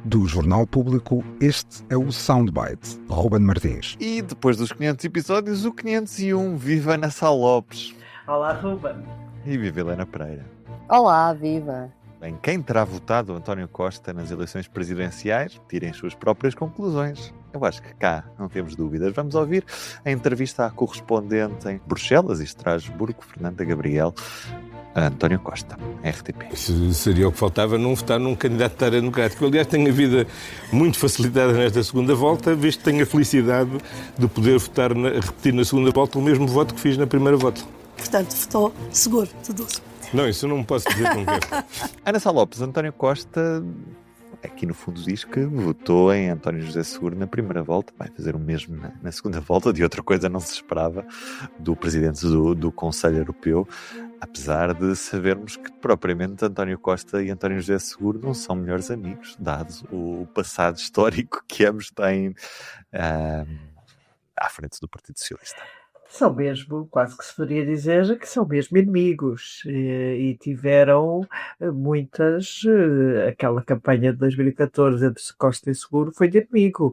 Do Jornal Público, este é o Soundbite, Ruben Martins. E depois dos 500 episódios, o 501, viva Ana Sá Lopes. Olá, Ruben. E viva Helena Pereira. Olá, viva. Bem, quem terá votado António Costa nas eleições presidenciais, tirem suas próprias conclusões. Eu acho que cá não temos dúvidas. Vamos ouvir a entrevista à correspondente em Bruxelas e Estrasburgo, Fernanda Gabriel, a António Costa, RTP. Isso seria o que faltava, não votar num candidato de área democrática. Aliás, tenho a vida muito facilitada nesta segunda volta, visto que tenho a felicidade de poder votar, repetir na segunda volta o mesmo voto que fiz na primeira volta. Portanto, votou seguro, tudo. Não, isso eu não posso dizer com quem. Ana Sá Lopes, António Costa, aqui no fundo diz que votou em António José Seguro na primeira volta, vai fazer o mesmo na segunda volta, de outra coisa não se esperava do presidente do Conselho Europeu, apesar de sabermos que propriamente António Costa e António José Seguro não são melhores amigos, dado o passado histórico que ambos têm à frente do Partido Socialista. São mesmo, quase que se poderia dizer que são mesmo inimigos e tiveram muitas, aquela campanha de 2014 entre Costa e Seguro foi de inimigo.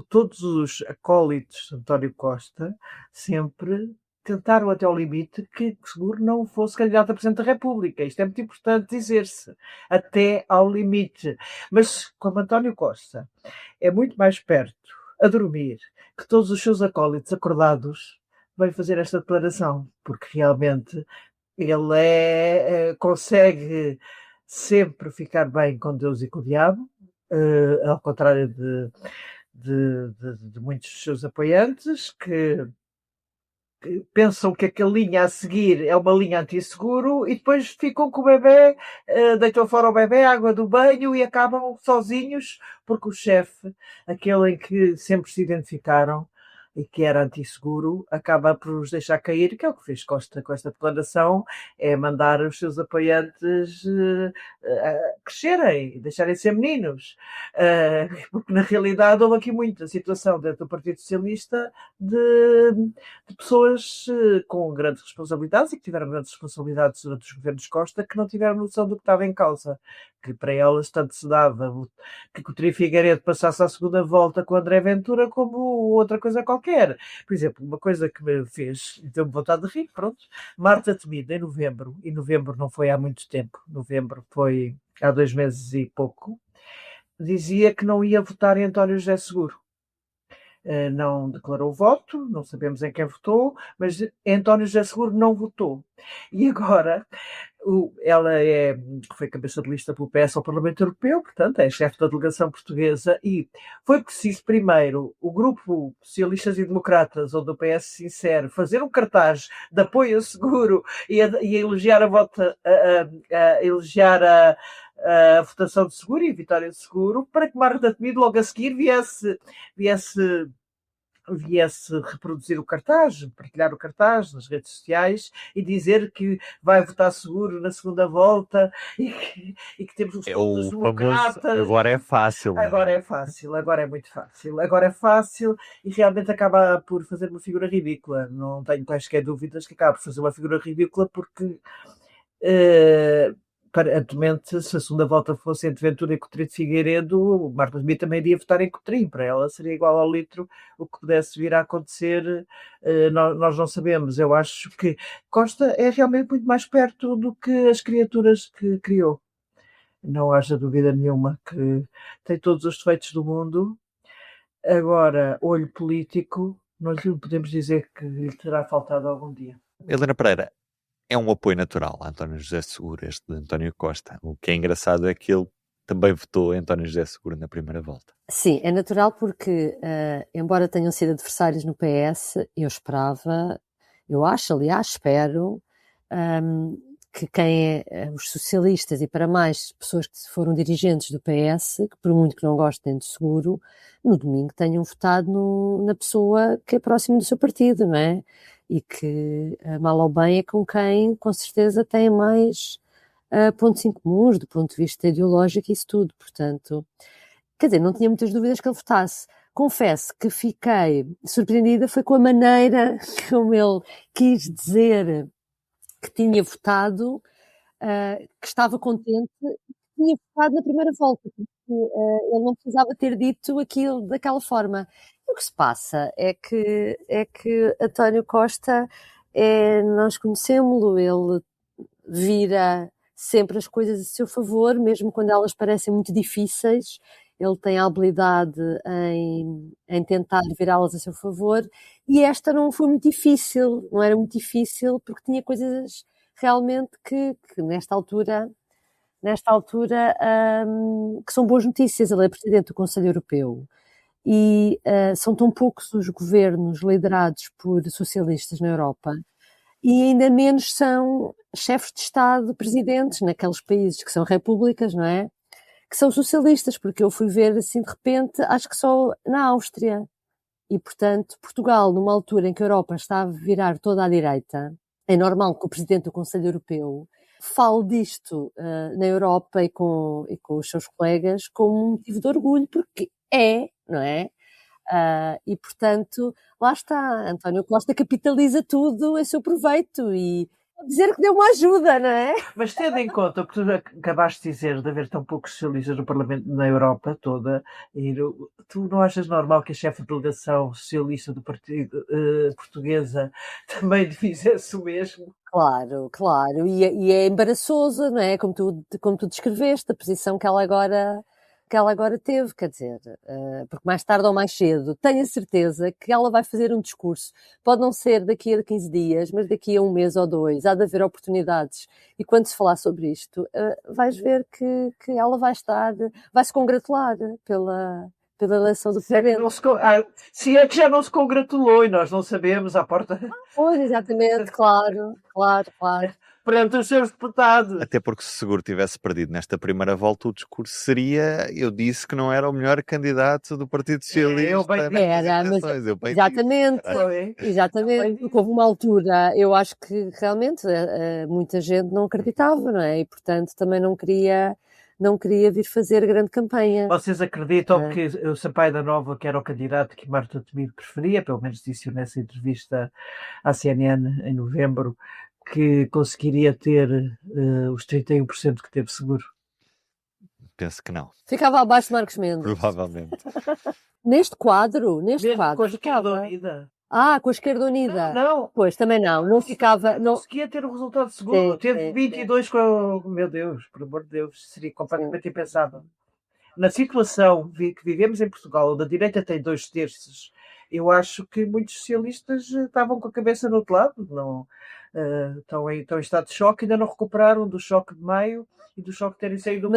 Todos os acólitos de António Costa sempre tentaram até ao limite que Seguro não fosse candidato a Presidente da República. Isto é muito importante dizer-se, até ao limite. Mas como António Costa é muito mais perto a dormir que todos os seus acólitos acordados, vem fazer esta declaração, porque realmente ele consegue sempre ficar bem com Deus e com o diabo, ao contrário de muitos dos seus apoiantes, que pensam que aquela linha a seguir é uma linha anti-seguro e depois ficam com o bebê, deitam fora o bebê, água do banho e acabam sozinhos, porque o chefe, aquele em que sempre se identificaram e que era anti-seguro, acaba por os deixar cair, que é o que fez Costa com esta declaração, é mandar os seus apoiantes crescerem, deixarem ser meninos. Porque na realidade houve aqui muita situação dentro do Partido Socialista de pessoas com grandes responsabilidades e que tiveram grandes responsabilidades durante os governos Costa que não tiveram noção do que estava em causa. Que para elas tanto se dava que Coutinho Figueiredo passasse à segunda volta com André Ventura como outra coisa qualquer. Por exemplo, uma coisa que me fez, deu-me vontade de rir, pronto, Marta Temido em novembro, e novembro não foi há muito tempo, novembro foi há 2 meses e pouco, dizia que não ia votar em António José Seguro. Não declarou voto, não sabemos em quem votou, mas António José Seguro não votou. E agora, ela foi cabeça de lista pelo PS ao Parlamento Europeu, portanto é chefe da delegação portuguesa, e foi preciso primeiro o grupo Socialistas e Democratas, ou do PS Sincero, fazer um cartaz de apoio a Seguro e a elogiar elogiar a votação de Seguro e a vitória de Seguro, para que Marta Temido logo a seguir viesse reproduzir o cartaz, partilhar o cartaz nas redes sociais e dizer que vai votar Seguro na segunda volta e que temos os votos democratas. Agora é fácil. Agora é fácil, agora é muito fácil. Agora é fácil e realmente acaba por fazer uma figura ridícula. Não tenho quaisquer dúvidas que acaba por fazer uma figura ridícula porque... aparentemente, se a segunda volta fosse entre Ventura e Coutinho de Figueiredo, Marta Temido também iria votar em Coutinho. Para ela seria igual ao litro o que pudesse vir a acontecer. Nós não sabemos. Eu acho que Costa é realmente muito mais perto do que as criaturas que criou. Não haja dúvida nenhuma que tem todos os defeitos do mundo. Agora, olho político, não lhe podemos dizer que lhe terá faltado algum dia. Helena Pereira, é um apoio natural a António José Seguro, este de António Costa. O que é engraçado é que ele também votou António José Seguro na primeira volta. Sim, é natural porque, embora tenham sido adversários no PS, eu esperava, eu acho, aliás, espero, que os socialistas e para mais pessoas que foram dirigentes do PS, que por muito que não gostem de Seguro, no domingo tenham votado na pessoa que é próxima do seu partido, não é? E que, mal ou bem, é com quem, com certeza, tem mais pontos em comuns, do ponto de vista ideológico e isso tudo. Portanto, quer dizer, não tinha muitas dúvidas que ele votasse. Confesso que fiquei surpreendida, foi com a maneira como ele quis dizer que tinha votado, que estava contente tinha votado na primeira volta, porque ele não precisava ter dito aquilo daquela forma. E o que se passa é que António Costa, nós conhecemos-lo, ele vira sempre as coisas a seu favor, mesmo quando elas parecem muito difíceis, ele tem a habilidade em tentar virá-las a seu favor, e esta não foi muito difícil, não era muito difícil, porque tinha coisas realmente que nesta altura, que são boas notícias. Ele é presidente do Conselho Europeu e são tão poucos os governos liderados por socialistas na Europa, e ainda menos são chefes de Estado, presidentes, naqueles países que são repúblicas, não é? Que são socialistas, porque eu fui ver assim de repente, acho que só na Áustria. E, portanto, Portugal, numa altura em que a Europa está a virar toda à direita, é normal que o presidente do Conselho Europeu fale disto na Europa e com os seus colegas como um motivo de orgulho, porque não é? E, portanto, lá está, António Costa capitaliza tudo a seu proveito e dizer que deu uma ajuda, não é? Mas tendo em conta o que tu acabaste de dizer, de haver tão poucos socialistas no Parlamento, na Europa toda, tu não achas normal que a chefe de delegação socialista do partido portuguesa também fizesse o mesmo? Claro, claro, e é embaraçoso, não é? Como tu descreveste, a posição que ela agora teve, quer dizer, porque mais tarde ou mais cedo, tenho a certeza que ela vai fazer um discurso, pode não ser daqui a 15 dias, mas daqui a 1 mês ou 2, há de haver oportunidades, e quando se falar sobre isto, vais ver que ela vai se congratular pela eleição do Presidente. Se é que já não se congratulou e nós não sabemos, à porta. Pois, exatamente, claro. Perante os seus deputados. Até porque se seguro tivesse perdido nesta primeira volta, o discurso seria: eu disse que não era o melhor candidato do Partido Socialista. Exatamente, porque houve uma altura, eu acho que realmente muita gente não acreditava, não é? E portanto também não queria vir fazer grande campanha. Vocês acreditam que o Sampaio da Nova, que era o candidato que Marta Temido preferia, pelo menos disse-o nessa entrevista à CNN em novembro, que conseguiria ter os 31% que teve seguro? Penso que não. Ficava abaixo de Marcos Mendes. Provavelmente. Neste quadro com a Esquerda Unida. Com a Esquerda Unida. Não. Pois, também não ficava... Não conseguia ter o resultado seguro. Teve 22 com... Meu Deus, por amor de Deus, seria completamente impensável. Na situação que vivemos em Portugal, onde a direita tem 2/3, eu acho que muitos socialistas estavam com a cabeça no outro lado, não... estão em estado de choque, ainda não recuperaram do choque de maio e do choque de terem saído do...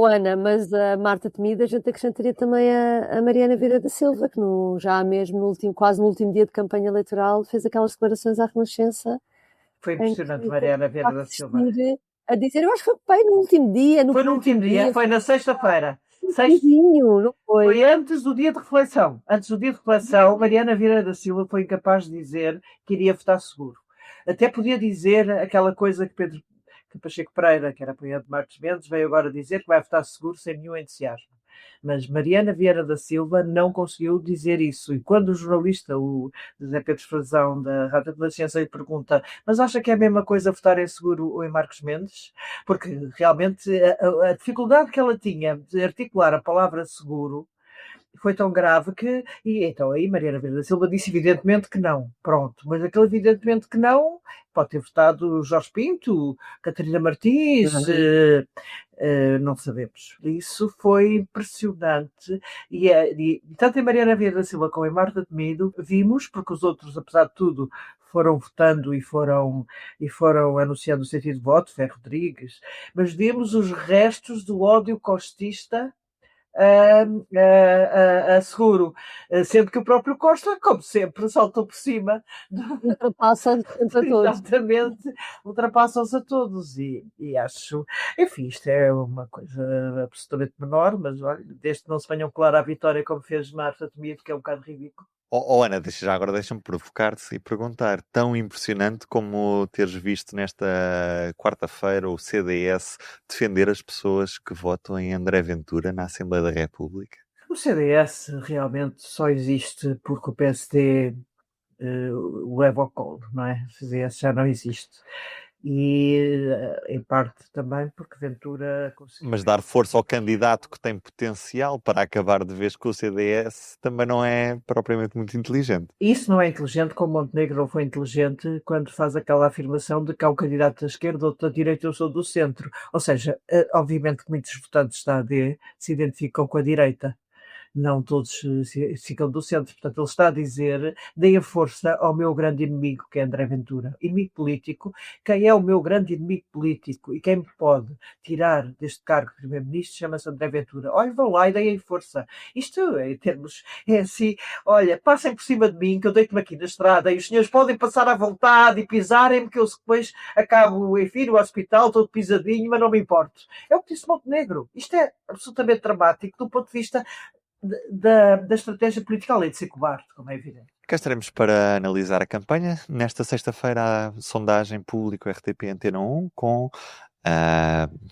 Ana, mas a Marta Temido, a gente acrescentaria também a Mariana Vieira da Silva, que já mesmo quase no último dia de campanha eleitoral fez aquelas declarações à Renascença. Foi impressionante, Mariana Vieira da Silva. A dizer, eu acho que foi no último dia. Foi no último dia, foi na sexta-feira. Não foi? Foi antes do dia de reflexão. Antes do dia de reflexão, Mariana Vieira da Silva foi incapaz de dizer que iria votar seguro. Até podia dizer aquela coisa que Pacheco Pereira, que era apoiante de Marcos Mendes, veio agora dizer que vai votar seguro sem nenhum entusiasmo. Mas Mariana Vieira da Silva não conseguiu dizer isso. E quando o jornalista, o José Pedro Frazão, da Rádio da Ciência, lhe pergunta: mas acha que é a mesma coisa votar em seguro ou em Marcos Mendes? Porque realmente a dificuldade que ela tinha de articular a palavra seguro foi tão grave que... E então aí Mariana Vieira da Silva disse evidentemente que não. Pronto. Mas aquele evidentemente que não pode ter votado Jorge Pinto, Catarina Martins, não sabemos. Isso foi impressionante. E tanto em Mariana Vieira da Silva como em Marta Temido vimos, porque os outros, apesar de tudo, foram votando e foram anunciando o sentido de voto, Ferro Rodrigues, mas vimos os restos do ódio costista a seguro, sendo que o próprio Costa, como sempre, saltou por cima. Ultrapassam-se a todos. Exatamente, ultrapassam-se a todos e acho, enfim, isto é uma coisa absolutamente menor, mas olha, desde que não se venham colar à vitória como fez Marta Temido, que é um bocado ridículo. Ana, deixa-me provocar-te e perguntar, tão impressionante como teres visto nesta quarta-feira o CDS defender as pessoas que votam em André Ventura na Assembleia da República? O CDS realmente só existe porque o PSD o leva ao colo, não é? O CDS já não existe. E, em parte, também porque Ventura conseguiu. Mas dar força ao candidato que tem potencial para acabar de vez com o CDS também não é propriamente muito inteligente. Isso não é inteligente, como Montenegro não foi inteligente quando faz aquela afirmação de que há um candidato da esquerda, outro da direita, eu sou do centro. Ou seja, obviamente que muitos votantes da AD se identificam com a direita. Não todos ficam do centro. Portanto, ele está a dizer: deem a força ao meu grande inimigo, que é André Ventura. Inimigo político. Quem é o meu grande inimigo político e quem me pode tirar deste cargo de primeiro-ministro chama-se André Ventura. Olha, vão lá e deem força. Isto, em termos, é assim: olha, passem por cima de mim, que eu deito-me aqui na estrada e os senhores podem passar à vontade e pisarem-me, que eu depois acabo, enfim, no hospital, todo pisadinho, mas não me importo. É o que disse Montenegro. Isto é absolutamente dramático do ponto de vista da estratégia política, além de ser cobarde, como é evidente. Cá estaremos para analisar a campanha. Nesta sexta-feira, a sondagem público RTP Antena 1 com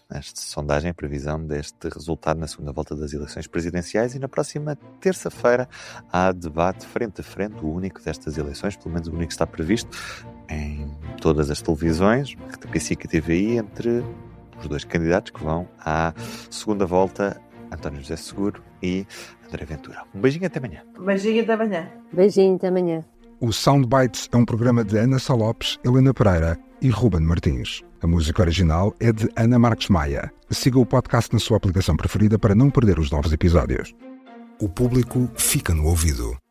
esta sondagem, a previsão deste resultado na segunda volta das eleições presidenciais, e na próxima terça-feira há debate frente a frente, o único destas eleições, pelo menos o único que está previsto em todas as televisões, RTP SIC e TVI, entre os dois candidatos que vão à segunda volta, António José Seguro e André Ventura. Um beijinho, até amanhã. Um beijinho, até amanhã. Beijinho, até amanhã. O Soundbites é um programa de Ana Sá Lopes, Helena Pereira e Ruben Martins. A música original é de Ana Marques Maia. Siga o podcast na sua aplicação preferida para não perder os novos episódios. O público fica no ouvido.